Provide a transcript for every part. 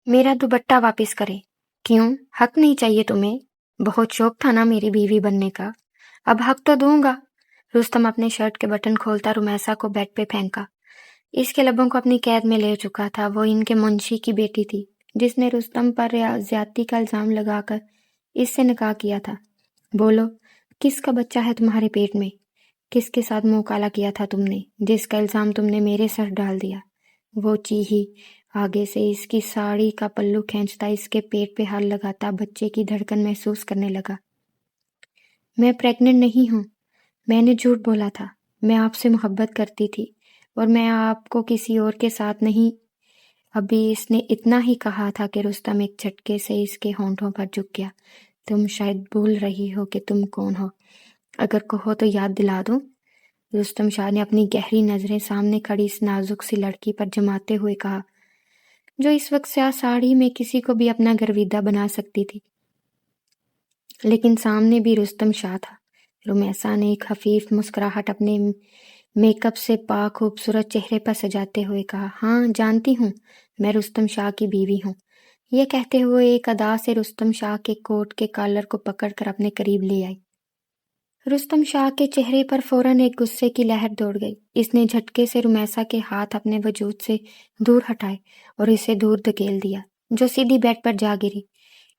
میرا دوپٹہ واپس کرے۔ کیوں؟ حق نہیں چاہیے تمہیں؟ بہت شوق تھا نا میری بیوی بننے کا، اب حق تو دوں گا۔ رستم اپنے شرٹ کے بٹن کھولتا رمیسا کو بیڈ پہ پھینکا۔ اس کے لبوں کو اپنی قید میں لے چکا تھا۔ وہ ان کے منشی کی بیٹی تھی جس نے رستم پر زیادتی کا الزام لگا کر اس سے نکاح کیا تھا۔ بولو، کس کا بچہ ہے تمہارے پیٹ میں؟ کس کے ساتھ منہ کالا کیا تھا تم نے، جس کا الزام تم نے میرے سر ڈال دیا؟ وہ چیخی، آگے سے اس کی ساڑی کا پلو کھینچتا، اس کے پیٹ پہ ہاتھ لگاتا، بچے کی دھڑکن محسوس کرنے لگا۔ میں پریگننٹ نہیں ہوں، میں نے جھوٹ بولا تھا، میں آپ سے محبت کرتی تھی اور میں آپ کو کسی اور کے ساتھ نہیں۔ ابھی اس نے اتنا ہی کہا تھا کہ رستم ایک جھٹکے سے اس کے ہونٹوں پر جھک گیا۔ تم شاید بھول رہی ہو کہ تم کون ہو، اگر کہو تو یاد دلا دوں؟ رستم شاہ نے اپنی گہری نظریں سامنے کھڑی اس نازک سی لڑکی پر جماتے ہوئے کہا، جو اس وقت سیاہ ساڑی میں کسی کو بھی اپنا گرویدہ بنا سکتی تھی، لیکن سامنے بھی رستم شاہ تھا۔ رمیسا نے ایک خفیف مسکراہٹ اپنے میک اپ سے پاک خوبصورت چہرے پر سجاتے ہوئے کہا، ہاں جانتی ہوں، میں رستم شاہ کی بیوی ہوں۔ یہ کہتے ہوئے ایک ادا سے رستم شاہ کے کوٹ کے کالر کو پکڑ کر اپنے قریب لے آئی۔ رستم شاہ کے چہرے پر فوراً ایک غصے کی لہر دوڑ گئی۔ اس نے جھٹکے سے رمیسا کے ہاتھ اپنے وجود سے دور ہٹائے اور اسے دور دھکیل دیا، جو سیدھی بیڈ پر جا گری۔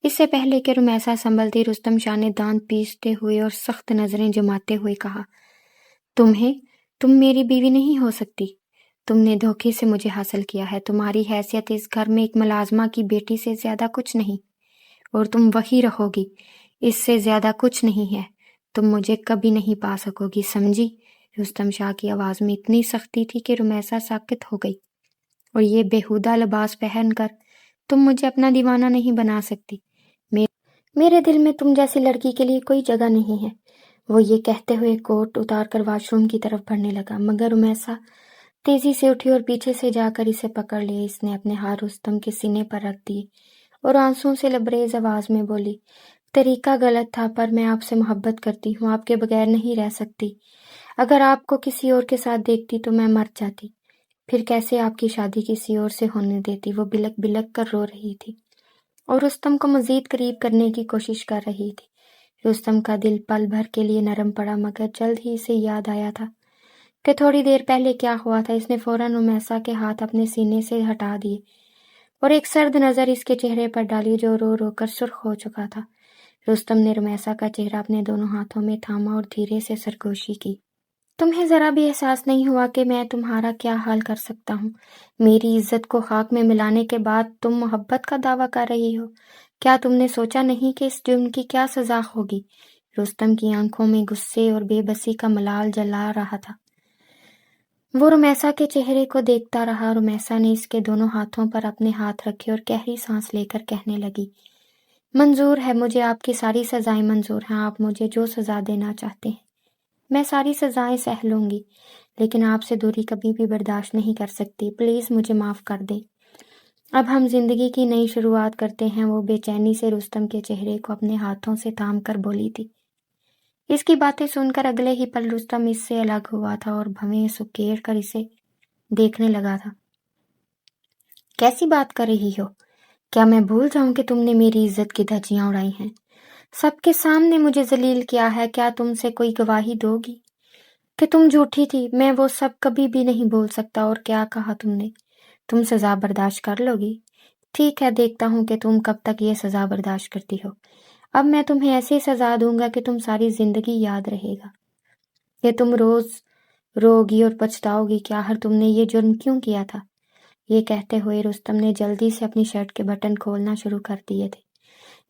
اس سے پہلے کہ رمیسا سنبھلتی، رستم شاہ نے دانت پیستے ہوئے اور سخت نظریں جماتے ہوئے کہا، تم میری بیوی نہیں ہو سکتی۔ تم نے دھوکے سے مجھے حاصل کیا ہے۔ تمہاری حیثیت اس گھر میں ایک ملازمہ کی بیٹی سے زیادہ کچھ نہیں، اور تم وہی رہو گی، اس سے زیادہ کچھ نہیں ہے۔ تم مجھے کبھی نہیں پا سکو گی، سمجھی؟ رستم شاہ کی آواز میں اتنی سختی تھی کہ رمیسا ساکت ہو گئی۔ اور یہ بیہودہ لباس پہن کر تم مجھے اپنا دیوانہ نہیں بنا سکتی۔ میرے دل میں تم جیسی لڑکی کے لیے کوئی جگہ نہیں ہے۔ وہ یہ کہتے ہوئے کوٹ اتار کر واش روم کی طرف بڑھنے لگا، مگر رمیسا تیزی سے اٹھی اور پیچھے سے جا کر اسے پکڑ لیا۔ اس نے اپنے ہاتھ رستم کے سینے پر رکھ دیے اور آنسوؤں سے لبریز آواز میں بولی، طریقہ غلط تھا، پر میں آپ سے محبت کرتی ہوں، آپ کے بغیر نہیں رہ سکتی۔ اگر آپ کو کسی اور کے ساتھ دیکھتی تو میں مر جاتی، پھر کیسے آپ کی شادی کسی اور سے ہونے دیتی؟ وہ بلک بلک کر رو رہی تھی اور رستم کو مزید قریب کرنے کی کوشش کر رہی تھی۔ رستم کا دل پل بھر کے لیے نرم پڑا، مگر جلد ہی اسے یاد آیا تھا کہ تھوڑی دیر پہلے کیا ہوا تھا۔ اس نے فوراً رمیسا کے ہاتھ اپنے سینے سے ہٹا دیے اور ایک سرد نظر اس کے چہرے پر ڈالی جو رو رو کر سرخ ہو چکا تھا۔ رستم نے رمیسا کا چہرہ اپنے دونوں ہاتھوں میں تھاما اور دھیرے سے سرگوشی کی۔ تمہیں ذرا بھی احساس نہیں ہوا کہ میں تمہارا کیا حال کر سکتا ہوں؟ میری عزت کو خاک میں ملانے کے بعد تم محبت کا دعویٰ کر رہی ہو؟ کیا تم نے سوچا نہیں کہ اس جرم کی کیا سزا ہوگی؟ رستم کی آنکھوں میں غصے اور بے بسی کا ملال جلا رہا تھا۔ وہ رمیسا کے چہرے کو دیکھتا رہا۔ رمیسا نے اس کے دونوں ہاتھوں پر اپنے ہاتھ رکھے اور گہری سانس لے کر کہنے لگی، منظور ہے، مجھے آپ کی ساری سزائیں منظور ہیں۔ آپ مجھے جو سزا دینا چاہتے ہیں میں ساری سزائیں سہ لوں گی، لیکن آپ سے دوری کبھی بھی برداشت نہیں کر سکتی۔ پلیز مجھے معاف کر دیں، اب ہم زندگی کی نئی شروعات کرتے ہیں۔ وہ بے چینی سے رستم کے چہرے کو اپنے ہاتھوں سے تھام کر بولی تھی۔ اس کی باتیں سن کر اگلے ہی پل رستم اس سے الگ ہوا تھا اور بھویں سکیڑ کر اسے دیکھنے لگا تھا۔ کیسی بات کر رہی ہو؟ کیا میں بھول جاؤں کہ تم نے میری عزت کی دھجیاں اڑائی ہیں، سب کے سامنے مجھے ذلیل کیا ہے؟ کیا تم سے کوئی گواہی دو گی کہ تم جھوٹی تھی؟ میں وہ سب کبھی بھی نہیں بھول سکتا۔ اور کیا کہا تم نے؟ تم سزا برداشت کر لو گی؟ ٹھیک ہے، دیکھتا ہوں کہ تم کب تک یہ سزا برداشت کرتی ہو۔ اب میں تمہیں ایسی سزا دوں گا کہ تم ساری زندگی یاد رہے گا، کہ تم روز رو گی اور پچھتاؤ گی کہ آخر تم نے یہ جرم کیوں کیا تھا۔ یہ کہتے ہوئے رستم نے جلدی سے اپنی شرٹ کے بٹن کھولنا شروع کر دیے تھے۔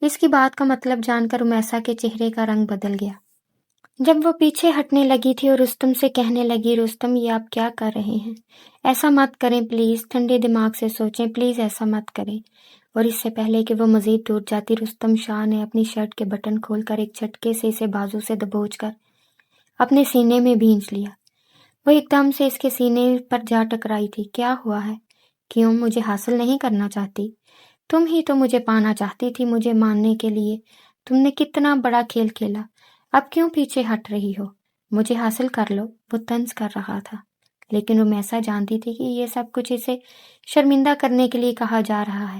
اس کی بات کا مطلب جان کر رمیسا کے چہرے کا رنگ بدل گیا۔ جب وہ پیچھے ہٹنے لگی تھی اور رستم سے کہنے لگی، رستم یہ آپ کیا کر رہے ہیں؟ ایسا مت کریں پلیز، ٹھنڈے دماغ سے سوچیں، پلیز ایسا مت کریں۔ اور اس سے پہلے کہ وہ مزید دور جاتی، رستم شاہ نے اپنی شرٹ کے بٹن کھول کر ایک جھٹکے سے اسے بازو سے دبوچ کر اپنے سینے میں بھینچ لیا۔ وہ ایک دم سے اس کے سینے پر جا ٹکرائی تھی۔ کیا ہوا ہے؟ کیوں مجھے حاصل نہیں کرنا چاہتی؟ تم ہی تو مجھے پانا چاہتی تھی، مجھے ماننے کے لیے تم نے کتنا بڑا کھیل کھیلا، اب کیوں پیچھے ہٹ رہی ہو؟ مجھے حاصل کر لو، وہ طنز کر رہا تھا، لیکن رمیسا جانتی تھی کہ یہ سب کچھ اسے شرمندہ کرنے کے لیے کہا جا رہا ہے۔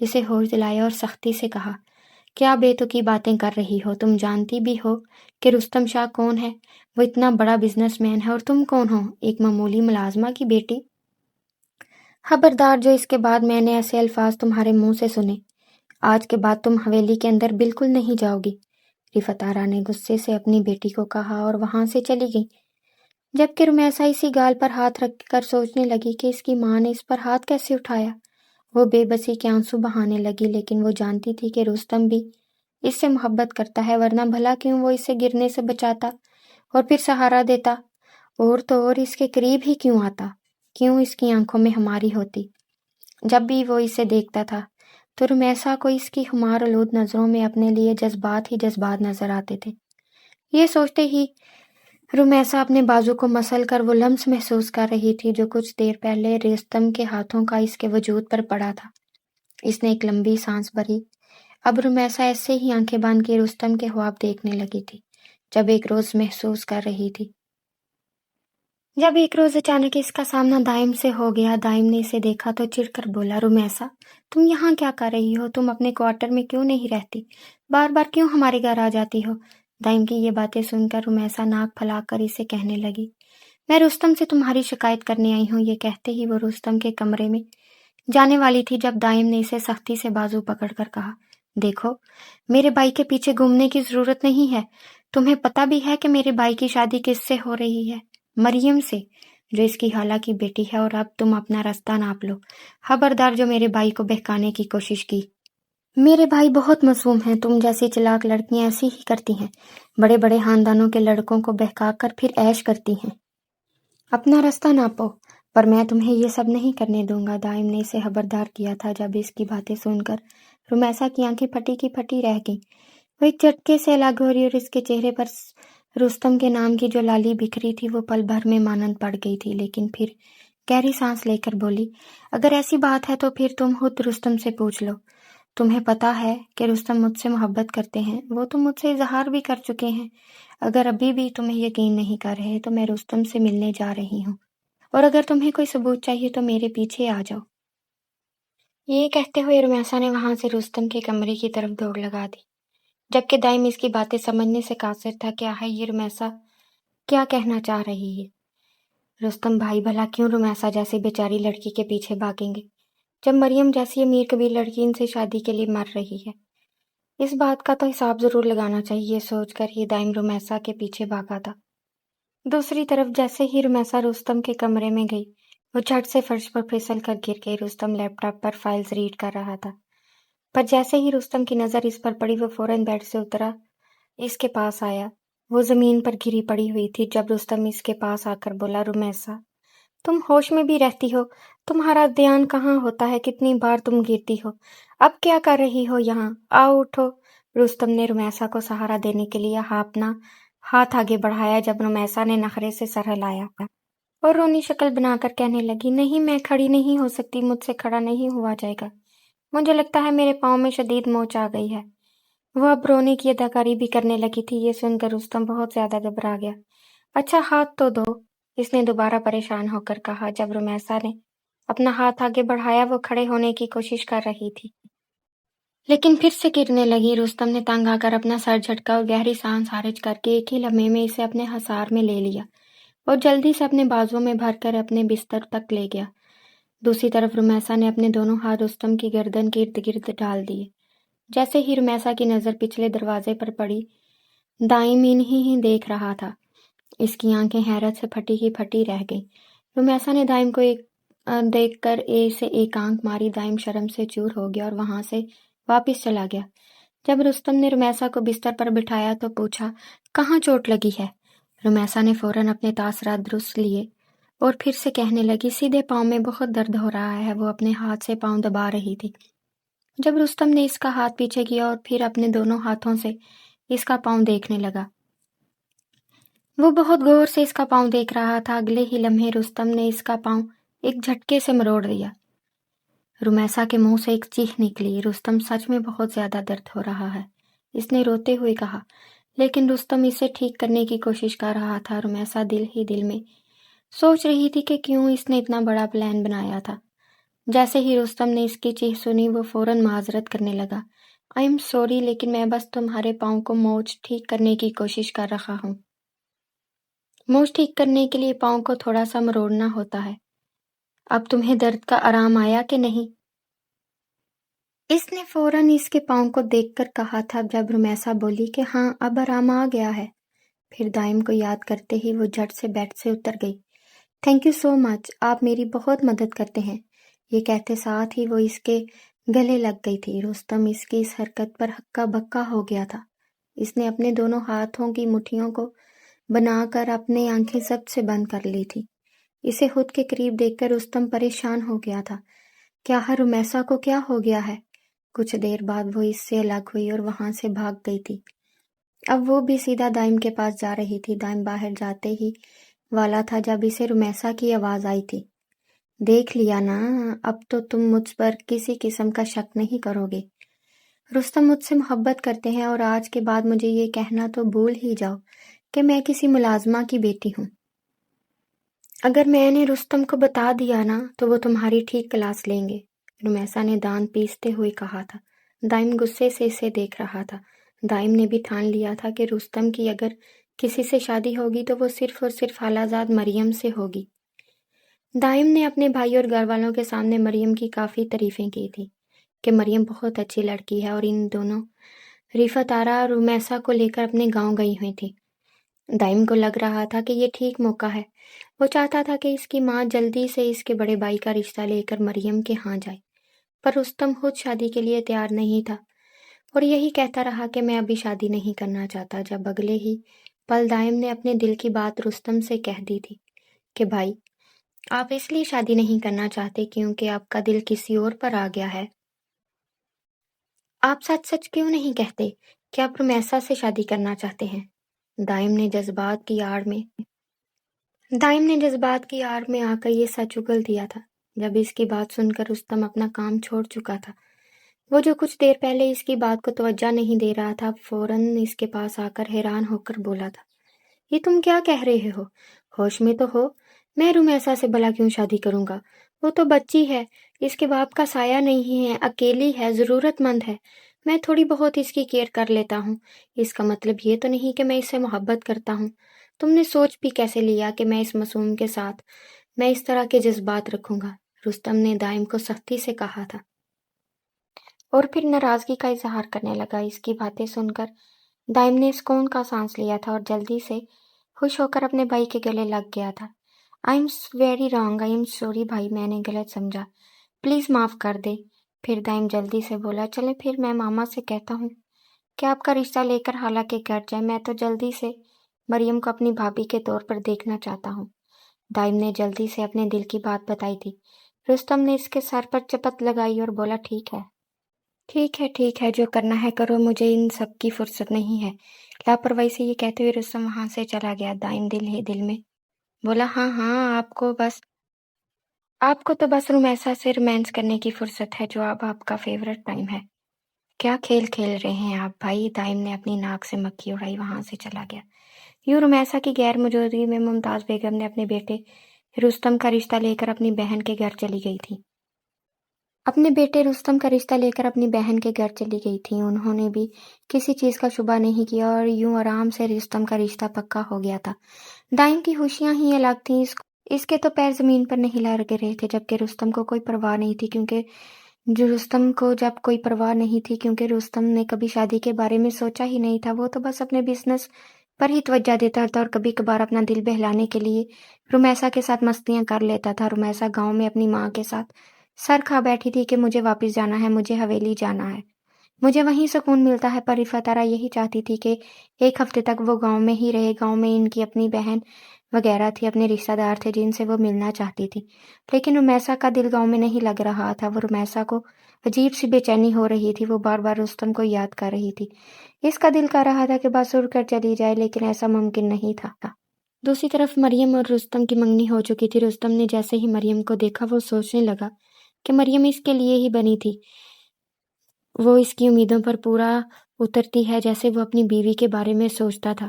اسے ہوش دلایا اور سختی سے کہا، کیا بے تکی باتیں کر رہی ہو؟ تم جانتی بھی ہو کہ رستم شاہ کون ہے؟ وہ اتنا بڑا بزنس مین ہے اور تم کون ہو؟ ایک معمولی ملازمہ کی بیٹی۔ خبردار جو اس کے بعد میں نے ایسے الفاظ تمہارے منہ سے سنے، آج کے بعد تم حویلی کے اندر بالکل نہیں جاؤ گی۔ رفعت آرا نے غصے سے اپنی بیٹی کو کہا اور وہاں سے چلی گئی، جبکہ رمیسا اسی گال پر ہاتھ رکھ کر سوچنے لگی کہ اس کی ماں نے اس پر ہاتھ کیسے اٹھایا۔ وہ بے بسی کے آنسو بہانے لگی، لیکن وہ جانتی تھی کہ رستم بھی اس سے محبت کرتا ہے، ورنہ بھلا کیوں وہ اسے گرنے سے بچاتا اور پھر سہارا دیتا، اور تو اور اس کے قریب ہی کیوں آتا، کیوں اس کی آنکھوں میں ہماری ہوتی۔ جب بھی وہ اسے دیکھتا تھا تو رمیسا کو اس کی خمار آلود نظروں میں اپنے لیے جذبات ہی جذبات نظر آتے تھے۔ یہ سوچتے ہی رمیسا اپنے بازو کو مسل کر وہ لمس محسوس کر رہی تھی جو کچھ دیر پہلے رستم کے ہاتھوں کا اس کے وجود پر پڑا تھا۔ اس نے ایک لمبی سانس بھری۔ اب رمیسا ایسے ہی آنکھیں باندھ کے رستم کے خواب دیکھنے لگی تھی، جب ایک روز محسوس کر رہی تھی۔ جب ایک روز اچانک اس کا سامنا دائم سے ہو گیا، دائم نے اسے دیکھا تو چڑ کر بولا، رمیسا تم یہاں کیا کر رہی ہو؟ تم اپنے کوارٹر میں کیوں نہیں رہتی؟ بار بار کیوں ہمارے گھر آ جاتی ہو؟ دائم کی یہ باتیں سن کر رمیسا ناک پھیلا کر اسے کہنے لگی، میں رستم سے تمہاری شکایت کرنے آئی ہوں۔ یہ کہتے ہی وہ رستم کے کمرے میں جانے والی تھی جب دائم نے اسے سختی سے بازو پکڑ کر کہا، دیکھو میرے بھائی کے پیچھے گھومنے کی ضرورت نہیں ہے۔ تمہیں پتہ بھی ہے کہ میرے بھائی کی شادی کس سے ہو رہی ہے؟ مریم سے، جو اس کی خالہ کی بیٹی ہے، اور اب تم اپنا راستہ ناپ لو۔ خبردار جو میرے بھائی کو بہکانے کی کوشش کی۔ میرے بھائی بہت معصوم ہیں، تم جیسی چلاک لڑکیاں ایسی ہی کرتی ہیں، بڑے بڑے خاندانوں کے لڑکوں کو بہکا کر پھر عیش کرتی ہیں۔ اپنا راستہ ناپو، پر میں تمہیں یہ سب نہیں کرنے دوں گا۔ دائم نے اسے خبردار کیا تھا۔ جب اس کی باتیں سن کر رمیسا کی آنکھیں پھٹی کی پھٹی رہ گئیں۔ وہ ایک جھٹکے سے الگ ہو رہی اور اس کے چہرے پر رستم کے نام کی جو لالی بکھری تھی وہ پل بھر میں مانند پڑ گئی تھی، لیکن پھر گہری سانس لے کر بولی، اگر ایسی بات ہے تو پھر تم خود رستم سے پوچھ لو۔ تمہیں پتہ ہے کہ رستم مجھ سے محبت کرتے ہیں، وہ تو مجھ سے اظہار بھی کر چکے ہیں۔ اگر ابھی بھی تمہیں یقین نہیں کر رہے تو میں رستم سے ملنے جا رہی ہوں، اور اگر تمہیں کوئی ثبوت چاہیے تو میرے پیچھے آ جاؤ۔ یہ کہتے ہوئے رمیسا نے وہاں سے رستم کے کمرے کی طرف دوڑ لگا دی، جبکہ دائم اس کی باتیں سمجھنے سے قاصر تھا۔ کیا ہے یہ رمیسا کیا کہنا چاہ رہی ہے؟ رستم بھائی بھلا کیوں رمیسا جیسی بیچاری لڑکی کے پیچھے بھاگیں گے، جب مریم جیسی امیر کبیر لڑکی ان سے شادی کے لیے مر رہی ہے؟ اس بات کا تو حساب ضرور لگانا چاہیے، سوچ کر ہی دائم رمیسا کے پیچھے بھاگا تھا۔ دوسری طرف جیسے ہی رمیسا رستم کے کمرے میں گئی، وہ جھٹ سے فرش پر پھسل کر گر گئی۔ رستم لیپ ٹاپ پر فائلز ریڈ کر رہا تھا، پر جیسے ہی رستم کی نظر اس پر پڑی وہ فوراً بیڈ سے اترا، اس کے پاس آیا۔ وہ زمین پر گری پڑی ہوئی تھی۔ جب رستم اس کے پاس آ کر بولا، رمیسا تم ہوش میں بھی رہتی ہو؟ تمہارا دھیان کہاں ہوتا ہے؟ کتنی بار تم گرتی ہو؟ اب کیا کر رہی ہو یہاں؟ آؤ اٹھو۔ رستم نے رمیسا کو سہارا دینے کے لیے اپنا ہاتھ آگے بڑھایا، جب رمیسا نے نخرے سے سر ہلایا اور رونی شکل بنا کر کہنے لگی، نہیں میں کھڑی نہیں ہو سکتی، مجھ سے کھڑا نہیں ہوا جائے گا، مجھے لگتا ہے میرے پاؤں میں شدید موچ آ گئی ہے۔ وہ اب رونے کی اداکاری بھی کرنے لگی تھی۔ یہ سن کر رستم بہت زیادہ گھبرا گیا۔ اچھا ہاتھ تو دو، اس نے دوبارہ پریشان ہو کر کہا۔ جب رمیسا نے اپنا ہاتھ آگے بڑھایا وہ کھڑے ہونے کی کوشش کر رہی تھی، لیکن پھر سے گرنے لگی۔ رستم نے تنگ آ کر اپنا سر جھٹکا اور گہری سانس خارج کر کے ایک ہی لمحے میں اسے اپنے حصار میں لے لیا اور جلدی سے اپنے بازوؤں میں بھر کر اپنے بستر تک لے گیا۔ دوسری طرف رمیسا نے اپنے دونوں ہاتھ رستم کی گردن کے ارد گرد ڈال دیے۔ جیسے ہی رمیسا کی نظر پچھلے دروازے پر پڑی، دائم انہیں ہی دیکھ رہا تھا۔ اس کی آنکھیں حیرت سے پھٹی کی پھٹی رہ گئیں۔ رمیسا نے دائم کو دیکھ کر سے ایک آنکھ ماری۔ دائم شرم سے چور ہو گیا اور وہاں سے واپس چلا گیا۔ جب رستم نے رمیسا کو بستر پر بٹھایا تو پوچھا، کہاں چوٹ لگی ہے؟ رمیسا نے فوراً اپنے تاثرات درست لیے اور پھر سے کہنے لگی، سیدھے پاؤں میں بہت درد ہو رہا ہے۔ وہ اپنے ہاتھ سے پاؤں دبا رہی تھی۔ جب رستم نے اس کا ہاتھ پیچھے کیا اور پھر اپنے دونوں ہاتھوں سے اس کا پاؤں دیکھنے لگا، وہ بہت غور سے اس کا پاؤں دیکھ رہا تھا۔ اگلے ہی لمحے رستم نے اس کا پاؤں ایک جھٹکے سے مروڑ دیا۔ رمیسا کے منہ سے ایک چیخ نکلی، رستم سچ میں بہت زیادہ درد ہو رہا ہے، اس نے روتے ہوئے کہا۔ لیکن رستم اسے ٹھیک کرنے کی کوشش کر رہا تھا۔ رمیسا دل ہی دل میں سوچ رہی تھی کہ کیوں اس نے اتنا بڑا پلان بنایا تھا۔ جیسے ہی رستم نے اس کی چیخ سنی وہ فوراً معذرت کرنے لگا۔ آئی ایم سوری، لیکن میں بس تمہارے پاؤں کو موچ ٹھیک کرنے کی کوشش کر رہا ہوں۔ موچ ٹھیک کرنے کے لیے پاؤں کو تھوڑا سا مروڑنا ہوتا ہے۔ اب تمہیں درد کا آرام آیا کہ نہیں؟ اس نے فوراً اس کے پاؤں کو دیکھ کر کہا تھا، جب رمیسا بولی کہ ہاں اب آرام آ گیا ہے۔ پھر دائم کو یاد کرتے ہی وہ جھٹ سے بیڈ سے اتر گئی۔ تھینک یو سو مچ، آپ میری بہت مدد کرتے ہیں، یہ کہتے ساتھ ہی وہ اس کے گلے لگ گئی تھی۔ رستم اس کی اس حرکت پر ہکا بکا ہو گیا تھا۔ اس نے اپنے دونوں ہاتھوں کی مٹھیوں کو بنا کر اپنی آنکھیں سب سے بند کر لی تھی۔ اسے خود کے قریب دیکھ کر رستم پریشان ہو گیا تھا۔ کیا رمیسا کو کیا ہو گیا ہے؟ کچھ دیر بعد وہ اس سے الگ ہوئی اور وہاں سے بھاگ گئی تھی۔ اب وہ بھی سیدھا دائم کے پاس جا رہی تھی۔ دائم باہر جاتے ہی والا تھا جب اسے رمیسا کی آواز آئی تھی۔ دیکھ لیا نا، اب تو تم مجھ پر کسی قسم کا شک نہیں کرو گے۔ رستم مجھ سے محبت کرتے ہیں اور آج کے بعد مجھے یہ کہنا تو بھول ہی جاؤ کہ میں کسی ملازمہ کی بیٹی ہوں۔ اگر میں نے رستم کو بتا دیا نا تو وہ تمہاری ٹھیک کلاس لیں گے، رمیسا نے دانت پیستے ہوئے کہا تھا۔ دائم غصے سے اسے دیکھ رہا تھا۔ دائم نے بھی ٹھان لیا تھا کہ رستم کی اگر کسی سے شادی ہوگی تو وہ صرف اور صرف خالہ زاد مریم سے ہوگی۔ دائم نے اپنے بھائی اور گھر والوں کے سامنے مریم کی کافی تعریفیں کی تھی کہ مریم بہت اچھی لڑکی ہے، اور ان دونوں رفعت آرا اور رمیسا کو لے کر اپنے گاؤں گئی ہوئی تھی۔ دائم کو لگ رہا تھا کہ یہ ٹھیک موقع ہے۔ وہ چاہتا تھا کہ اس کی ماں جلدی سے اس کے بڑے بھائی کا رشتہ لے کر مریم کے ہاں جائے، پر رستم خود شادی کے لیے تیار نہیں تھا اور یہی کہتا رہا کہ میں ابھی شادی نہیں کرنا چاہتا۔ جب اگلے ہی پل دائم نے اپنے دل کی بات رستم سے کہہ دی تھی کہ بھائی، آپ اس لیے شادی نہیں کرنا چاہتے کیونکہ آپ کا دل کسی اور پر آ گیا ہے۔ آپ سچ سچ کیوں نہیں کہتے کہ آپ رمیسا سے شادی کرنا چاہتے ہیں؟ دائم نے جذبات کی آڑ میں آ کر یہ سچ اگل دیا تھا۔ جب اس کی بات سن کر رستم اپنا کام چھوڑ چکا تھا، وہ جو کچھ دیر پہلے اس کی بات کو توجہ نہیں دے رہا تھا، فوراً اس کے پاس آ کر حیران ہو کر بولا تھا، یہ تم کیا کہہ رہے ہو؟ ہوش میں تو ہو؟ میں رمیسا سے بھلا کیوں شادی کروں گا؟ وہ تو بچی ہے، اس کے باپ کا سایہ نہیں ہے، اکیلی ہے، ضرورت مند ہے۔ میں تھوڑی بہت اس کی کیئر کر لیتا ہوں، اس کا مطلب یہ تو نہیں کہ میں اس سے محبت کرتا ہوں۔ تم نے سوچ بھی کیسے لیا کہ میں اس معصوم کے ساتھ میں اس طرح کے جذبات رکھوں گا؟ رستم نے دائم کو سختی سے کہا تھا اور پھر ناراضگی کا اظہار کرنے لگا۔ اس کی باتیں سن کر دائم نے سکون کا سانس لیا تھا اور جلدی سے خوش ہو کر اپنے بھائی کے گلے لگ گیا تھا۔ I am very wrong, I am sorry بھائی، میں نے غلط سمجھا، پلیز معاف کر دے۔ پھر دائم جلدی سے بولا، چلے پھر میں ماما سے کہتا ہوں کہ آپ کا رشتہ لے کر خالہ کے گھر جائے، میں تو جلدی سے مریم کو اپنی بھابھی کے طور پر دیکھنا چاہتا ہوں۔ دائم نے جلدی سے اپنے دل کی بات بتائی تھی۔ رستم نے اس کے سر پر چپت لگائی اور بولا، ٹھیک ہے، جو کرنا ہے کرو، مجھے ان سب کی فرصت نہیں ہے۔ لاپرواہی سے یہ کہتے ہوئے رستم وہاں سے چلا گیا۔ دائم دل ہی دل میں بولا، ہاں آپ کو تو بس رمیسا سے رومانس کرنے کی فرصت ہے، جو اب آپ کا فیورٹ ٹائم ہے۔ کیا کھیل کھیل رہے ہیں آپ بھائی؟ دائم نے اپنی ناک سے مکھی اڑائی، وہاں سے چلا گیا۔ یوں رمیسا کی غیر موجودگی میں ممتاز بیگم نے اپنے بیٹے رستم کا رشتہ لے کر اپنی بہن کے گھر چلی گئی تھی۔ انہوں نے بھی کسی چیز کا شبہ نہیں کیا اور یوں آرام سے رستم کا رشتہ پکا ہو گیا تھا۔ دائم کی ہوشیاں ہی الگ تھیں، اس کے تو پیر زمین پر نہیں لگ رہے تھے، جبکہ رستم کو کوئی پرواہ نہیں تھی کیونکہ رستم نے کبھی شادی کے بارے میں سوچا ہی نہیں تھا۔ وہ تو بس اپنے بزنس پر ہی توجہ دیتا تھا اور کبھی کبھار اپنا دل بہلانے کے لیے رمیسا کے ساتھ مستیاں کر لیتا تھا۔ رمیسا گاؤں میں اپنی ماں کے ساتھ سر کھا بیٹھی تھی کہ مجھے واپس جانا ہے، مجھے حویلی جانا ہے، مجھے وہیں سکون ملتا ہے، پر رفعت آرا یہی چاہتی تھی کہ ایک ہفتے تک وہ گاؤں میں ہی رہے۔ گاؤں میں ان کی اپنی بہن وغیرہ تھی، اپنے رشتہ دار تھے جن سے وہ ملنا چاہتی تھی، لیکن رمیسا کا دل گاؤں میں نہیں لگ رہا تھا۔ وہ رمیسا کو عجیب سی بے چینی ہو رہی تھی، وہ بار بار رستم کو یاد کر رہی تھی۔ اس کا دل کر رہا تھا کہ بس اڑ کر چلی جائے، لیکن ایسا ممکن نہیں تھا۔ دوسری طرف مریم اور رستم کی منگنی ہو چکی تھی۔ رستم نے جیسے ہی مریم کو دیکھا وہ سوچنے لگا کہ مریم اس کے لیے ہی بنی تھی، وہ اس کی امیدوں پر پورا اترتی ہے جیسے وہ اپنی بیوی کے بارے میں سوچتا تھا۔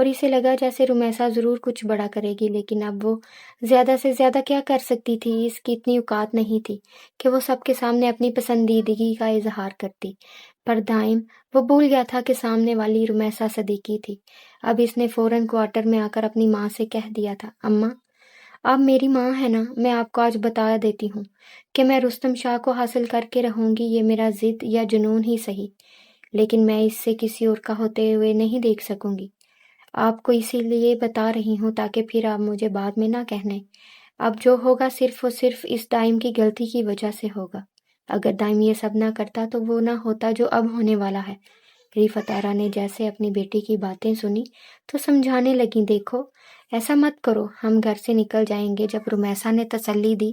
اور اسے لگا جیسے رمیسا ضرور کچھ بڑا کرے گی، لیکن اب وہ زیادہ سے زیادہ کیا کر سکتی تھی؟ اس کی اتنی اوقات نہیں تھی کہ وہ سب کے سامنے اپنی پسندیدگی کا اظہار کرتی، پر دائم وہ بھول گیا تھا کہ سامنے والی رمیسا صدیقی تھی۔ اب اس نے فوراً کوارٹر میں آ کر اپنی ماں سے کہہ دیا تھا، اماں آپ میری ماں ہے نا، میں آپ کو آج بتا دیتی ہوں کہ میں رستم شاہ کو حاصل کر کے رہوں گی، یہ میرا ضد یا جنون ہی صحیح، لیکن میں اس سے کسی اور کا ہوتے ہوئے نہیں دیکھ سکوں گی۔ آپ کو اسی لیے بتا رہی ہوں تاکہ پھر آپ مجھے بعد میں نہ کہنے۔ اب جو ہوگا صرف اور صرف اس دائم کی غلطی کی وجہ سے ہوگا۔ اگر دائم یہ سب نہ کرتا تو وہ نہ ہوتا جو اب ہونے والا ہے۔ ریفت آرا نے جیسے اپنی بیٹی کی باتیں سنی تو سمجھانے لگیں، دیکھو ایسا مت کرو، ہم گھر سے نکل جائیں گے۔ جب رمیسا نے تسلی دی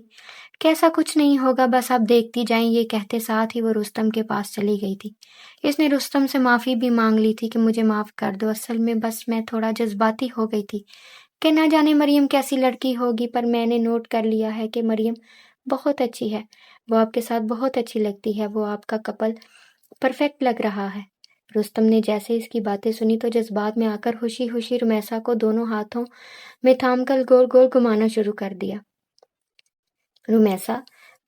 کہ ایسا کچھ نہیں ہوگا، بس آپ دیکھتی جائیں، یہ کہتے ساتھ ہی وہ رستم کے پاس چلی گئی تھی۔ اس نے رستم سے معافی بھی مانگ لی تھی کہ مجھے معاف کر دو، اصل میں بس میں تھوڑا جذباتی ہو گئی تھی کہ نہ جانے مریم کیسی لڑکی ہوگی، پر میں نے نوٹ کر لیا ہے کہ مریم بہت اچھی ہے، وہ آپ کے ساتھ بہت اچھی لگتی ہے، وہ آپ کا کپل پرفیکٹ لگ رہا ہے۔ رستم نے جیسے اس کی باتیں سنی تو جذبات میں آ کر خوشی خوشی رمیسا کو دونوں ہاتھوں میں تھام کر گول گول گھمانا شروع کر دیا۔ رمیسا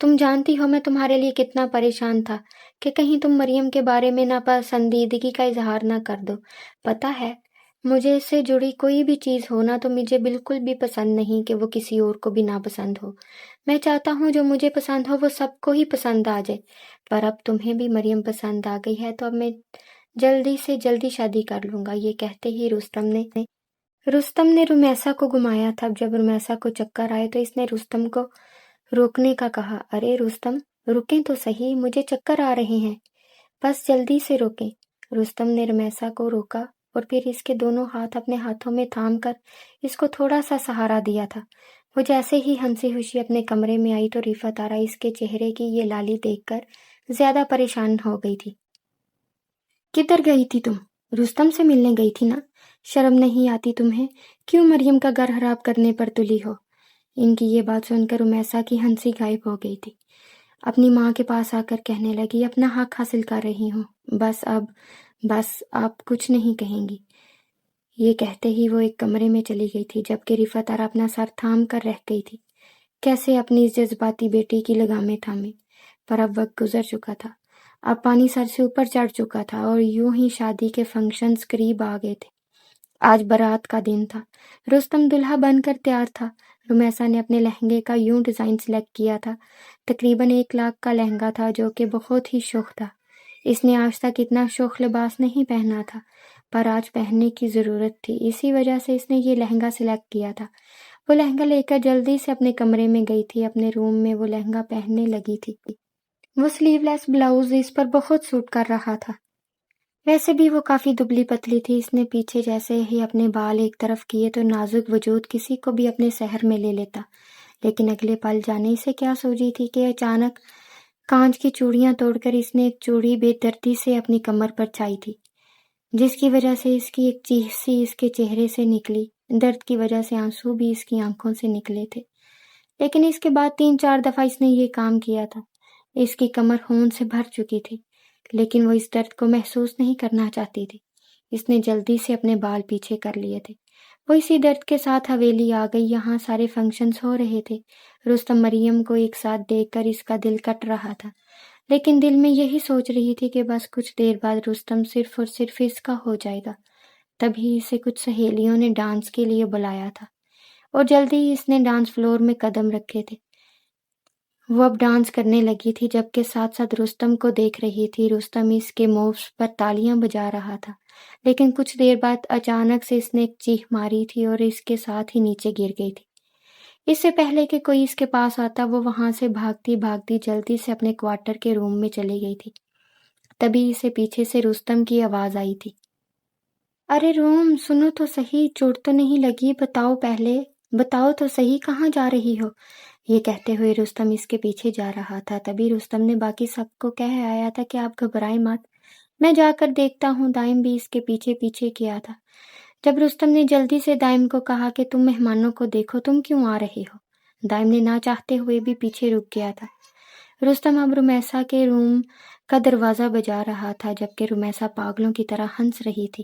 تم جانتی ہو میں تمہارے لیے کتنا پریشان تھا کہ کہیں تم مریم کے بارے میں ناپسندیدگی کا اظہار نہ کر دو۔ پتہ ہے مجھے اس سے جڑی کوئی بھی چیز ہو نا تو مجھے بالکل بھی پسند نہیں کہ وہ کسی اور کو بھی ناپسند ہو۔ میں چاہتا ہوں جو مجھے پسند ہو وہ سب کو ہی پسند آ جائے، پر اب تمہیں بھی مریم پسند آ گئی ہے تو اب میں جلدی سے جلدی شادی کر لوں گا۔ یہ کہتے ہی رستم نے رمیسا کو گھمایا تھا۔ جب رمیسا کو چکر آئے تو اس نے رستم کو روکنے کا کہا، ارے رستم رکیں تو صحیح، مجھے چکر آ رہے ہیں، بس جلدی سے روکیں۔ رستم نے رمیسا کو روکا اور پھر اس کے دونوں ہاتھ اپنے ہاتھوں میں تھام کر اس کو تھوڑا سا سہارا دیا تھا۔ وہ جیسے ہی ہنسی خوشی اپنے کمرے میں آئی تو ریفت آرا اس کے چہرے کی یہ لالی دیکھ کر زیادہ پریشان ہو گئی تھی۔ کدھر گئی تھی تم؟ رستم سے ملنے گئی تھی نا؟ شرم نہیں آتی تمہیں؟ کیوں مریم کا گھر خراب کرنے پر تلی ہو؟ ان کی یہ بات سن کر رمیسا کی ہنسی غائب ہو گئی تھی۔ اپنی ماں کے پاس آ کر کہنے لگی، اپنا حق حاصل کر رہی ہوں، بس آپ کچھ نہیں کہیں گی۔ یہ کہتے ہی وہ ایک کمرے میں چلی گئی تھی، جبکہ رفعت آرا اپنا سر تھام کر رہ گئی تھی۔ کیسے اپنی اس جذباتی بیٹی کی لگامیں تھامے، پر اب وقت گزر چکا تھا، اب پانی سر سے اوپر چڑھ چکا تھا اور یوں ہی شادی کے فنکشنز قریب آ گئے تھے۔ آج بارات کا دن تھا، رستم دلہا بن کر تیار تھا۔ رمیسا نے اپنے لہنگے کا یوں ڈیزائن سلیکٹ کیا تھا، تقریباً 1 لاکھ کا لہنگا تھا جو کہ بہت ہی شوخ تھا۔ اس نے آج تک اتنا شوخ لباس نہیں پہنا تھا، پر آج پہننے کی ضرورت تھی، اسی وجہ سے اس نے یہ لہنگا سلیکٹ کیا تھا۔ وہ لہنگا لے کر جلدی سے اپنے کمرے میں گئی تھی، اپنے روم میں وہ لہنگا پہننے لگی تھی۔ وہ سلیو لیس بلاؤز اس پر بہت سوٹ کر رہا تھا، ویسے بھی وہ کافی دبلی پتلی تھی۔ اس نے پیچھے جیسے ہی اپنے بال ایک طرف کیے تو نازک وجود کسی کو بھی اپنے سحر میں لے لیتا، لیکن اگلے پل جانے سے کیا سوچی تھی کہ اچانک کانچ کی چوڑیاں توڑ کر اس نے ایک چوڑی بے دردی سے اپنی کمر پر چھائی تھی، جس کی وجہ سے اس کی ایک چیخ سی اس کے چہرے سے نکلی۔ درد کی وجہ سے آنسو بھی اس کی آنکھوں سے نکلے تھے، لیکن اس کے بعد 3-4 دفعہ اس نے یہ کام کیا تھا۔ اس کی کمر خون سے بھر چکی تھی، لیکن وہ اس درد کو محسوس نہیں کرنا چاہتی تھی۔ اس نے جلدی سے اپنے بال پیچھے کر لیے تھے۔ وہ اسی درد کے ساتھ حویلی آ گئی، یہاں سارے فنکشنز ہو رہے تھے۔ رستم مریم کو ایک ساتھ دیکھ کر اس کا دل کٹ رہا تھا، لیکن دل میں یہی سوچ رہی تھی کہ بس کچھ دیر بعد رستم صرف اور صرف اس کا ہو جائے گا۔ تبھی اسے کچھ سہیلیوں نے ڈانس کے لیے بلایا تھا اور جلدی ہی اس نے ڈانس فلور میں قدم رکھے تھے۔ وہ اب ڈانس کرنے لگی تھی، جبکہ ساتھ ساتھ رستم کو دیکھ رہی تھی۔ رستم اس کے مووز پر تالیاں بجا رہا تھا، لیکن کچھ دیر بعد اچانک سے اس نے ایک چیخ ماری تھی اور اس کے ساتھ ہی نیچے گر گئی تھی۔ اس سے پہلے کہ کوئی اس کے پاس آتا وہ وہاں سے بھاگتی بھاگتی جلدی سے اپنے کوارٹر کے روم میں چلی گئی تھی۔ تبھی اسے پیچھے سے رستم کی آواز آئی تھی، ارے روم سنو تو صحیح، چوٹ تو نہیں لگی؟ بتاؤ تو صحیح کہاں جا رہی ہو؟ یہ کہتے ہوئے رستم اس کے پیچھے جا رہا تھا۔ تبھی رستم نے باقی سب کو کہہ آیا تھا کہ آپ گھبرائیں مت، میں جا کر دیکھتا ہوں۔ دائم بھی اس کے پیچھے پیچھے کیا تھا۔ جب رستم نے جلدی سے دائم کو کہا کہ تم مہمانوں کو دیکھو، تم کیوں آ رہے ہو، دائم نے نہ چاہتے ہوئے بھی پیچھے رک گیا تھا۔ رستم اب رمیسا کے روم کا دروازہ بجا رہا تھا، جبکہ رمیسا پاگلوں کی طرح ہنس رہی تھی۔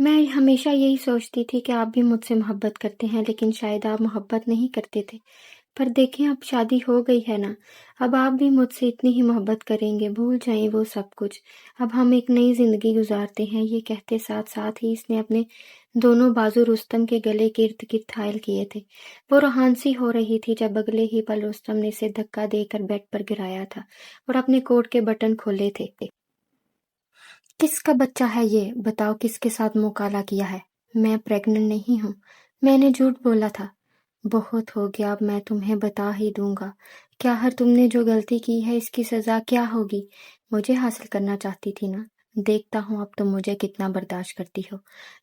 میں ہمیشہ یہی سوچتی تھی کہ آپ بھی مجھ سے محبت کرتے ہیں، لیکن شاید آپ محبت نہیں کرتے تھے۔ پر دیکھیں اب شادی ہو گئی ہے نا، اب آپ بھی مجھ سے اتنی ہی محبت کریں گے، بھول جائیں وہ سب کچھ، اب ہم ایک نئی زندگی گزارتے ہیں۔ یہ کہتے ساتھ ساتھ ہی اس نے اپنے دونوں بازو رستم کے گلے کے ارد گرد حائل کیے تھے۔ وہ روحان سی ہو رہی تھی جب اگلے ہی پل رستم نے اسے دھکا دے کر بیڈ پر گرایا تھا اور اپنے کوٹ کے بٹن کھولے تھے۔ کس کا بچہ ہے یہ؟ بتاؤ کس کے ساتھ منہ کالا کیا ہے؟ میں پریگننٹ نہیں ہوں، میں نے جھوٹ بولا تھا۔ بہت ہو گیا، اب میں تمہیں بتا ہی دوں گا۔ کیا ہر تم نے جو غلطی کی ہے اس کی سزا کیا ہوگی؟ مجھے حاصل کرنا چاہتی تھی نا، دیکھتا ہوں اب تم مجھے کتنا برداشت کرتی ہو۔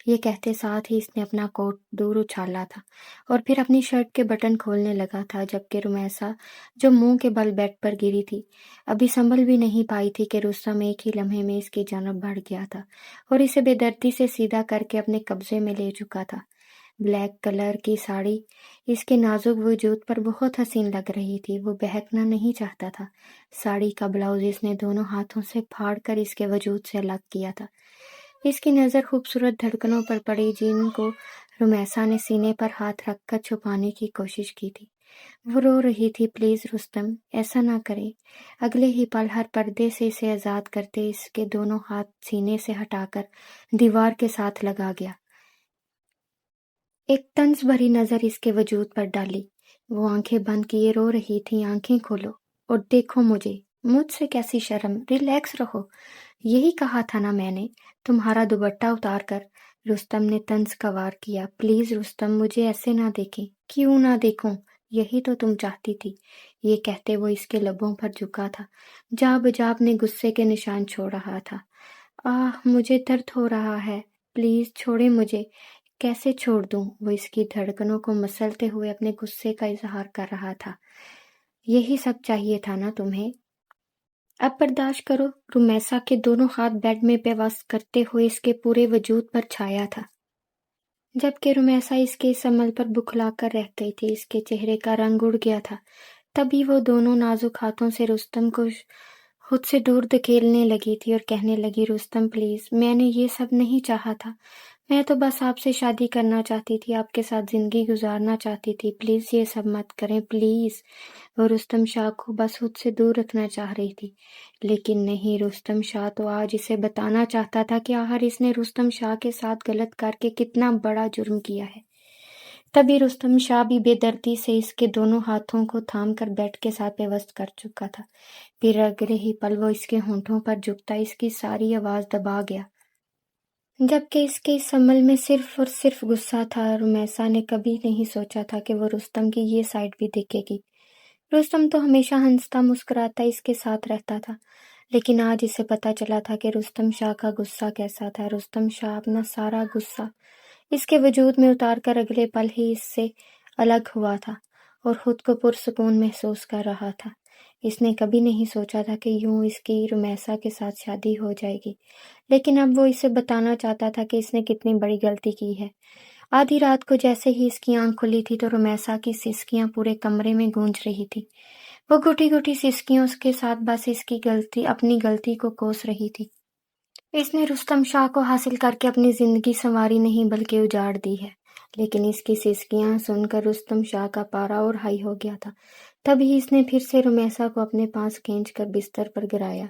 یہ کہتے ساتھ ہی اس نے اپنا کوٹ دور اچھالا تھا اور پھر اپنی شرٹ کے بٹن کھولنے لگا تھا، جبکہ رمیسا جو منہ کے بل بیڈ پر گری تھی ابھی سنبھل بھی نہیں پائی تھی کہ رستم ایک ہی لمحے میں اس کی جانب بڑھ گیا تھا اور اسے بے دردی سے سیدھا کر کے اپنے قبضے میں لے چکا تھا۔ بلیک کلر کی ساڑی اس کے نازک وجود پر بہت حسین لگ رہی تھی، وہ بہکنا نہیں چاہتا تھا۔ ساڑی کا بلاؤز اس نے دونوں ہاتھوں سے پھاڑ کر اس کے وجود سے الگ کیا تھا۔ اس کی نظر خوبصورت دھڑکنوں پر پڑی جن کو رمیسا نے سینے پر ہاتھ رکھ کر چھپانے کی کوشش کی تھی۔ وہ رو رہی تھی، پلیز رستم ایسا نہ کرے۔ اگلے ہی پل ہر پردے سے اسے آزاد کرتے اس کے دونوں ہاتھ سینے سے ہٹا کر دیوار کے ساتھ لگا گیا۔ ایک طنز بھری نظر اس کے وجود پر ڈالی۔ وہ آنکھیں بند کیے رو رہی تھی۔ آنکھیں کھولو اور دیکھو مجھے، مجھ سے کیسی شرم، ریلیکس رہو۔ یہی کہا تھا نا میں نے، تمہارا دوپٹہ اتار کر۔ رستم نے طنز کا وار کیا۔ پلیز رستم مجھے ایسے نہ دیکھیں۔ کیوں نہ دیکھوں؟ یہی تو تم چاہتی تھی۔ یہ کہتے وہ اس کے لبوں پر جھکا تھا، جا بجا اپنے غصے کے نشان چھوڑ رہا تھا۔ مجھے درد ہو رہا ہے، پلیز چھوڑیں مجھے۔ کیسے چھوڑ دوں؟ وہ اس کی دھڑکنوں کو مسلتے ہوئے اپنے غصے کا اظہار کر رہا تھا۔ یہی سب چاہیے تھا نا تمہیں؟ اب برداشت کرو۔ رمیسا کے دونوں ہاتھ بیڈ میں پیوست کرتے ہوئے اس کے پورے وجود پر چھایا تھا، جبکہ رمیسا اس کے اس عمل پر بکھلا کر رہ گئی تھی۔ اس کے چہرے کا رنگ اڑ گیا تھا۔ تبھی وہ دونوں نازک ہاتھوں سے رستم کو خود سے دور دھکیلنے لگی تھی اور کہنے لگی، رستم پلیز، میں نے یہ سب نہیں چاہا تھا، میں تو بس آپ سے شادی کرنا چاہتی تھی، آپ کے ساتھ زندگی گزارنا چاہتی تھی، پلیز یہ سب مت کریں پلیز۔ وہ رستم شاہ کو بس خود سے دور رکھنا چاہ رہی تھی، لیکن نہیں، رستم شاہ تو آج اسے بتانا چاہتا تھا کہ آخر اس نے رستم شاہ کے ساتھ غلط کر کے کتنا بڑا جرم کیا ہے۔ تبھی رستم شاہ بھی بے دردی سے اس کے دونوں ہاتھوں کو تھام کر بیڈ کے ساتھ پیوست کر چکا تھا۔ پھر اگلے ہی پل وہ اس کے ہونٹوں پر جھکتا اس کی ساری آواز دبا گیا، جبکہ اس کے اس عمل میں صرف اور صرف غصہ تھا۔ رمیسا نے کبھی نہیں سوچا تھا کہ وہ رستم کی یہ سائڈ بھی دیکھے گی۔ رستم تو ہمیشہ ہنستا مسکراتا اس کے ساتھ رہتا تھا، لیکن آج اسے پتہ چلا تھا کہ رستم شاہ کا غصہ کیسا تھا۔ رستم شاہ اپنا سارا غصہ اس کے وجود میں اتار کر اگلے پل ہی اس سے الگ ہوا تھا اور خود کو پرسکون محسوس کر رہا تھا۔ اس نے کبھی نہیں سوچا تھا کہ یوں اس کی رمیسا کے ساتھ شادی ہو جائے گی، لیکن اب وہ اسے بتانا چاہتا تھا کہ اس نے کتنی بڑی غلطی کی ہے۔ آدھی رات کو جیسے ہی اس کی آنکھ کھلی تھی تو رمیسا کی سسکیاں پورے کمرے میں گونج رہی تھی۔ وہ گھٹی گھٹی سسکیوں کے ساتھ بس اس کی اپنی غلطی کو کوس رہی تھی۔ اس نے رستم شاہ کو حاصل کر کے اپنی زندگی سنواری نہیں بلکہ اجاڑ دی ہے، لیکن اس کی سسکیاں سن کر رستم شاہ کا پارا اور ہائی ہو گیا تھا۔ تبھی اس نے پھر سے رمیسا کو اپنے پاس کھینچ کر بستر پر گرایا۔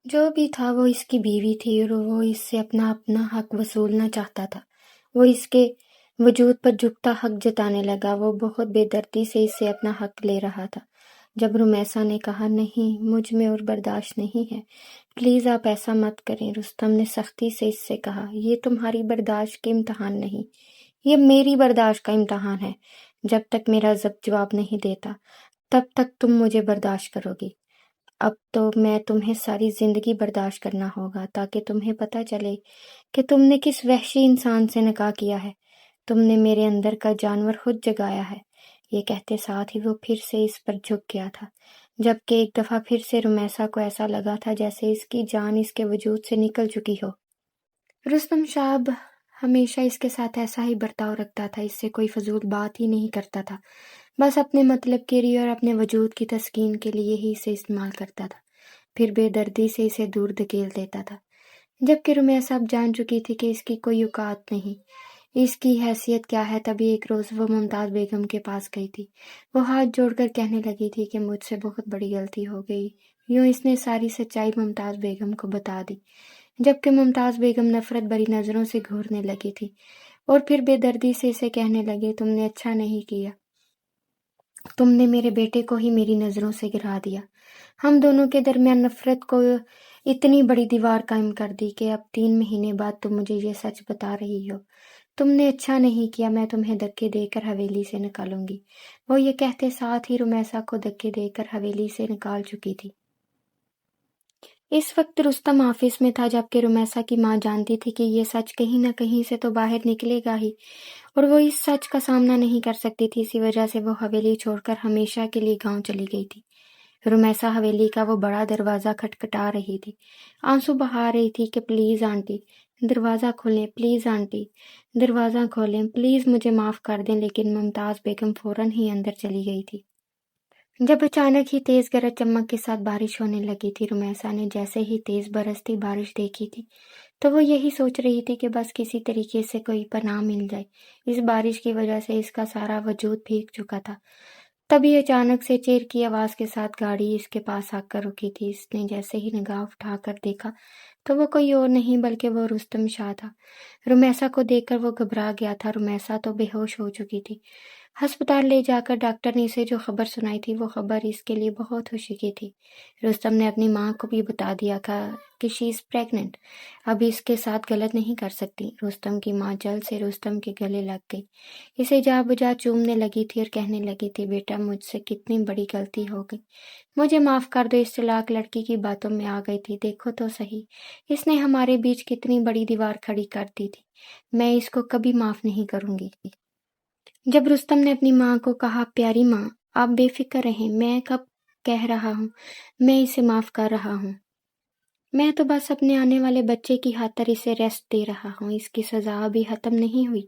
جو بھی تھا وہ اس کی بیوی تھی اور وہ اس سے اپنا حق وصولنا چاہتا تھا۔ وہ اس کے وجود پر جھکتا حق جتانے لگا۔ وہ بہت بے دردی سے اس سے اپنا حق لے رہا تھا۔ جب رمیسا نے کہا، نہیں، مجھ میں اور برداشت نہیں ہے، پلیز آپ ایسا مت کریں، رستم نے سختی سے اس سے کہا، یہ تمہاری برداشت کے امتحان نہیں، یہ میری برداشت کا امتحان ہے۔ جب تک میرا ضبط جواب نہیں دیتا تب تک تم مجھے برداشت کرو گی۔ اب تو میں تمہیں ساری زندگی برداشت کرنا ہوگا تاکہ تمہیں پتہ چلے کہ تم نے کس وحشی انسان سے نکاح کیا ہے۔ تم نے میرے اندر کا جانور خود جگایا ہے۔ یہ کہتے ساتھ ہی وہ پھر سے اس پر جھک گیا تھا، جبکہ ایک دفعہ پھر سے رمیسا کو ایسا لگا تھا جیسے اس کی جان اس کے وجود سے نکل چکی ہو۔ رستم شاہ اب ہمیشہ اس کے ساتھ ایسا ہی برتاؤ رکھتا تھا، اس سے کوئی فضول بات ہی نہیں کرتا تھا، بس اپنے مطلب کے لیے اور اپنے وجود کی تسکین کے لیے ہی اسے استعمال کرتا تھا، پھر بے دردی سے اسے دور دھکیل دیتا تھا۔ جبکہ رمیسا اب جان چکی تھی کہ اس کی کوئی اوقات نہیں، اس کی حیثیت کیا ہے۔ تبھی ایک روز وہ ممتاز بیگم کے پاس گئی تھی۔ وہ ہاتھ جوڑ کر کہنے لگی تھی کہ مجھ سے بہت بڑی غلطی ہو گئی۔ یوں اس نے ساری سچائی ممتاز بیگم کو بتا دی، جبکہ ممتاز بیگم نفرت بھری نظروں سے گھورنے لگی تھی اور پھر بے دردی سے اسے کہنے لگی، تم نے اچھا نہیں کیا، تم نے میرے بیٹے کو ہی میری نظروں سے گرا دیا۔ ہم دونوں کے درمیان نفرت کو اتنی بڑی دیوار قائم کر دی کہ اب 3 مہینے بعد تم مجھے یہ سچ بتا رہی ہو۔ تم نے اچھا نہیں کیا، میں تمہیں دھکے دے کر حویلی سے نکالوں گی۔ وہ یہ کہتے ساتھ ہی رمیسا کو دھکے دے کر حویلی سے نکال چکی تھی۔ اس وقت رستم آفس میں تھا، جبکہ رمیسا کی ماں جانتی تھی کہ یہ سچ کہیں نہ کہیں سے تو باہر نکلے گا ہی، اور وہ اس سچ کا سامنا نہیں کر سکتی تھی۔ اسی وجہ سے وہ حویلی چھوڑ کر ہمیشہ کے لیے گاؤں چلی گئی تھی۔ رمیسا حویلی کا وہ بڑا دروازہ کھٹکھٹا رہی تھی، آنسو بہا رہی تھی کہ پلیز آنٹی دروازہ کھولیں، پلیز آنٹی دروازہ کھولیں، پلیز مجھے معاف کر دیں، لیکن ممتاز بیگم فوراً ہی اندر چلی گئی تھی۔ جب اچانک ہی تیز گرج چمک کے ساتھ بارش ہونے لگی تھی، رمیسا نے جیسے ہی تیز برستی بارش دیکھی تھی تو وہ یہی سوچ رہی تھی کہ بس کسی طریقے سے کوئی پناہ مل جائے۔ اس بارش کی وجہ سے اس کا سارا وجود بھیگ چکا تھا۔ تبھی اچانک سے چیر کی آواز کے ساتھ گاڑی اس کے پاس آ کر رکی تھی۔ اس نے جیسے ہی نگاہ اٹھا کر دیکھا تو وہ کوئی اور نہیں بلکہ وہ رستم شاہ تھا۔ رمیسا کو دیکھ کر وہ گھبرا گیا تھا۔ رمیسا تو بے ہوش ہو چکی تھی۔ ہسپتال لے جا کر ڈاکٹر نے اسے جو خبر سنائی تھی وہ خبر اس کے لیے بہت خوشی کی تھی۔ رستم نے اپنی ماں کو بھی بتا دیا تھا کہ شی از پریگننٹ، اب اس کے ساتھ غلط نہیں کر سکتی۔ رستم کی ماں جلد سے رستم کے گلے لگ گئی، اسے جا بجا چومنے لگی تھی اور کہنے لگی تھی، بیٹا مجھ سے کتنی بڑی غلطی ہو گئی، مجھے معاف کر دو۔ اس چلاک لڑکی کی باتوں میں آ گئی تھی، دیکھو تو صحیح، اس نے ہمارے بیچ کتنی بڑی دیوار کھڑی کر دی تھی، میں اس کو کبھی معاف نہیں کروں گی۔ جب رستم نے اپنی ماں کو کہا، پیاری ماں آپ بے فکر رہیں، میں کب کہہ رہا ہوں میں اسے معاف کر رہا ہوں، میں تو بس اپنے آنے والے بچے کی خاطر اسے ریسٹ دے رہا ہوں، اس کی سزا ابھی ختم نہیں ہوئی،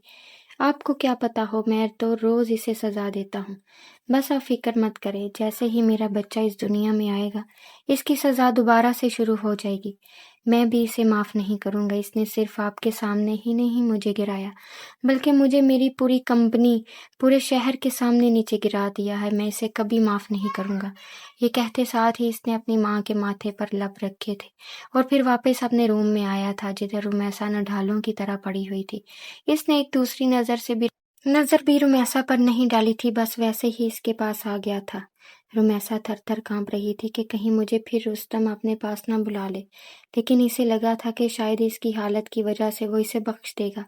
آپ کو کیا پتا ہو، میں تو روز اسے سزا دیتا ہوں، بس آپ فکر مت کریں، جیسے ہی میرا بچہ اس دنیا میں آئے گا اس کی سزا دوبارہ سے شروع ہو جائے گی، میں بھی اسے معاف نہیں کروں گا، اس نے صرف آپ کے سامنے ہی نہیں مجھے گرایا بلکہ مجھے میری پوری کمپنی پورے شہر کے سامنے نیچے گرا دیا ہے، میں اسے کبھی معاف نہیں کروں گا۔ یہ کہتے ساتھ ہی اس نے اپنی ماں کے ماتھے پر لب رکھے تھے اور پھر واپس اپنے روم میں آیا تھا جدھر رمیسا ڈھالوں کی طرح پڑی ہوئی تھی۔ اس نے ایک دوسری نظر بھی رمیسا پر نہیں ڈالی تھی، بس ویسے ہی اس کے پاس آ گیا تھا۔ رمیسا تھر تھر کانپ رہی تھی کہ کہیں مجھے پھر رستم اپنے پاس نہ بلا لے، لیکن اسے لگا تھا کہ شاید اس کی حالت کی وجہ سے وہ اسے بخش دے گا،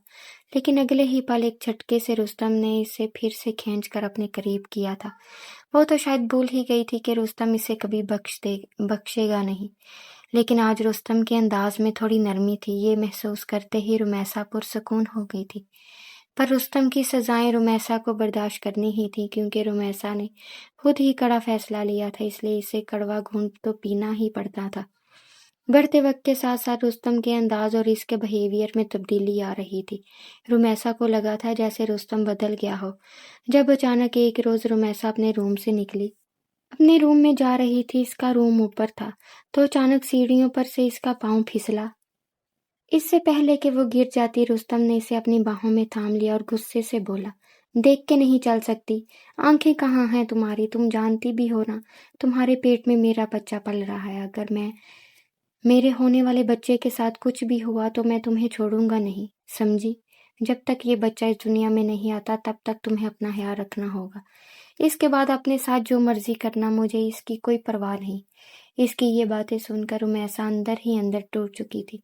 لیکن اگلے ہی پل ایک جھٹکے سے رستم نے اسے پھر سے کھینچ کر اپنے قریب کیا تھا۔ وہ تو شاید بھول ہی گئی تھی کہ رستم اسے کبھی بخشے گا نہیں، لیکن آج رستم کے انداز میں تھوڑی نرمی تھی۔ یہ محسوس کرتے ہی رمیسا پرسکون ہو گئی تھی، پر رستم کی سزائیں رمیسا کو برداشت کرنی ہی تھی، کیونکہ رمیسا نے خود ہی کڑا فیصلہ لیا تھا، اس لیے اسے کڑوا گھونٹ تو پینا ہی پڑتا تھا۔ بڑھتے وقت کے ساتھ ساتھ رستم کے انداز اور اس کے بہیویئر میں تبدیلی آ رہی تھی۔ رمیسا کو لگا تھا جیسے رستم بدل گیا ہو۔ جب اچانک ایک روز رمیسا اپنے روم سے نکلی، اپنے روم میں جا رہی تھی، اس کا روم اوپر تھا، تو اچانک سیڑھیوں پر سے اس کا پاؤں پھسلا۔ اس سے پہلے کہ وہ گر جاتی، رستم نے اسے اپنی باہوں میں تھام لیا اور غصے سے بولا، دیکھ کے نہیں چل سکتی، آنکھیں کہاں ہیں تمہاری، تم جانتی بھی ہو نا تمہارے پیٹ میں میرا بچہ پل رہا ہے، اگر میرے ہونے والے بچے کے ساتھ کچھ بھی ہوا تو میں تمہیں چھوڑوں گا نہیں، سمجھی؟ جب تک یہ بچہ اس دنیا میں نہیں آتا تب تک تمہیں اپنا خیال رکھنا ہوگا، اس کے بعد اپنے ساتھ جو مرضی کرنا، مجھے اس کی کوئی پرواہ نہیں۔ اس کی یہ باتیں سن کر رمیسا اندر ہی اندر ٹوٹ چکی تھی۔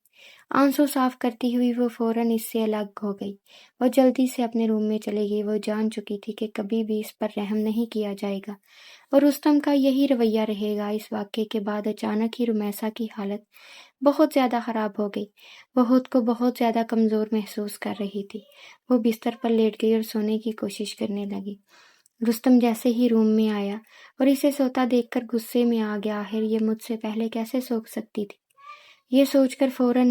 آنسو صاف کرتی ہوئی وہ فوراً اس سے الگ ہو گئی، وہ جلدی سے اپنے روم میں چلی گئی۔ وہ جان چکی تھی کہ کبھی بھی اس پر رحم نہیں کیا جائے گا اور رستم کا یہی رویہ رہے گا۔ اس واقعے کے بعد اچانک ہی رمیسا کی حالت بہت زیادہ خراب ہو گئی، وہ خود کو بہت زیادہ کمزور محسوس کر رہی تھی۔ وہ بستر پر لیٹ گئی اور سونے کی کوشش کرنے لگی۔ رستم جیسے ہی روم میں آیا اور اسے سوتا دیکھ کر غصے میں آ گیا، آخر یہ مجھ سے پہلے کیسے سو سکتی تھی؟ یہ سوچ کر فوراً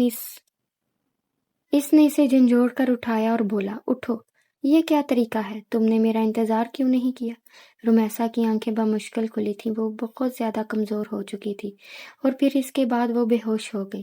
اس نے اسے جھنجھوڑ کر اٹھایا اور بولا، اٹھو، یہ کیا طریقہ ہے، تم نے میرا انتظار کیوں نہیں کیا؟ رمیسا کی آنکھیں بمشکل کھلی تھیں، وہ بہت زیادہ کمزور ہو چکی تھی اور پھر اس کے بعد وہ بے ہوش ہو گئی۔